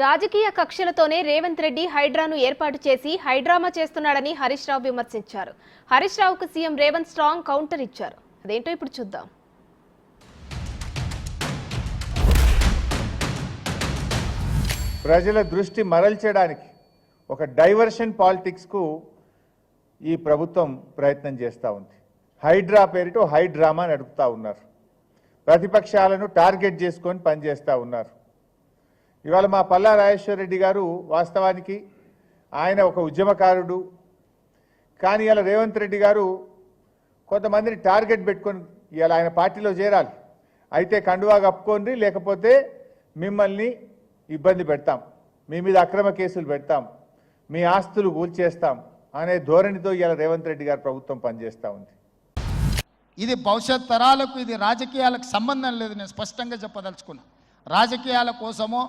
రాజకీయ కక్షలతోనే రేవంత్ రెడ్డి హైడ్రాను ఏర్పాటు చేసి హైడ్రామా చేస్తున్నాడని హరీష్ రావు విమర్శించారు. హరీష్ రావుకు సీఎం రేవంత్ స్ట్రాంగ్ కౌంటర్ ఇచ్చారు. అదేంటో ఇప్పుడు చూద్దాం. ప్రజల దృష్టి మరల్చడానికి ఒక డైవర్షన్ పాలిటిక్స్కు ఈ ప్రభుత్వం ప్రయత్నం చేస్తూ ఉంది. హైడ్రా పేరిట హైడ్రామా నడుపుతూ ఉన్నారు. ప్రతిపక్షాలను టార్గెట్ చేసుకొని పనిచేస్తూ ఉన్నారు. ఇవాళ మా పల్లా రాజేశ్వర్ రెడ్డి గారు వాస్తవానికి ఆయన ఒక ఉద్యమకారుడు. కానీ ఇలా రేవంత్ రెడ్డి గారు కొంతమందిని టార్గెట్ పెట్టుకొని ఇవాళ ఆయన పార్టీలో చేరాలి. అయితే కండువా కప్పుకోండి, లేకపోతే మిమ్మల్ని ఇబ్బంది పెడతాం, మీ మీద అక్రమ కేసులు పెడతాం, మీ ఆస్తులు కూల్చేస్తాం అనే ధోరణితో ఇవాళ రేవంత్ రెడ్డి గారు ప్రభుత్వం పనిచేస్తూ ఉంది. ఇది భవిష్యత్ తరాలకు, ఇది రాజకీయాలకు సంబంధం లేదు. నేను స్పష్టంగా చెప్పదలుచుకున్నా. రాజకీయాల కోసమో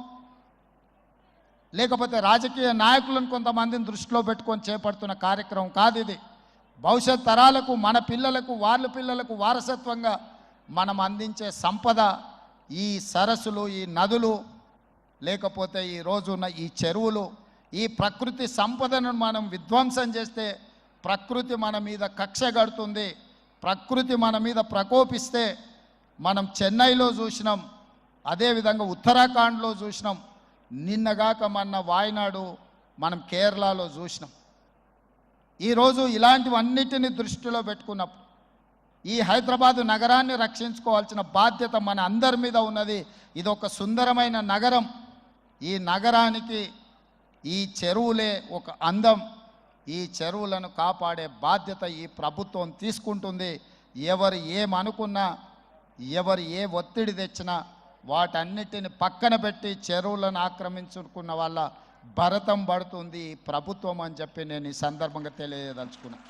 లేకపోతే రాజకీయ నాయకులను కొంతమందిని దృష్టిలో పెట్టుకొని చేపడుతున్న కార్యక్రమం కాదు ఇది. భవిష్యత్ తరాలకు, మన పిల్లలకు, వాళ్ళ పిల్లలకు వారసత్వంగా మనం అందించే సంపద ఈ సరస్సులు, ఈ నదులు, లేకపోతే ఈ రోజున్న ఈ చెరువులు, ఈ ప్రకృతి సంపదను మనం విధ్వంసం చేస్తే ప్రకృతి మన మీద కక్ష కడుతుంది. ప్రకృతి మన మీద ప్రకోపిస్తే మనం చెన్నైలో చూసినాం, అదేవిధంగా ఉత్తరాఖండ్లో చూసినాం, నిన్నగాక మొన్న వాయనాడు, మనం కేరళలో చూసినాం. ఈరోజు ఇలాంటివన్నిటిని దృష్టిలో పెట్టుకున్నప్పుడు ఈ హైదరాబాదు నగరాన్ని రక్షించుకోవాల్సిన బాధ్యత మన అందరి మీద ఉన్నది. ఇది ఒక సుందరమైన నగరం. ఈ నగరానికి ఈ చెరువులే ఒక అందం. ఈ చెరువులను కాపాడే బాధ్యత ఈ ప్రభుత్వం తీసుకుంటుంది. ఎవరు ఏమనుకున్నా, ఎవరు ఏ ఒత్తిడి తెచ్చినా వాటన్నిటిని పక్కన పెట్టి చెరువులను ఆక్రమించుకున్న వాళ్ళ భరతం పడుతుంది ఈ ప్రభుత్వం అని చెప్పి నేను ఈ సందర్భంగా తెలియదలుచుకున్నాను.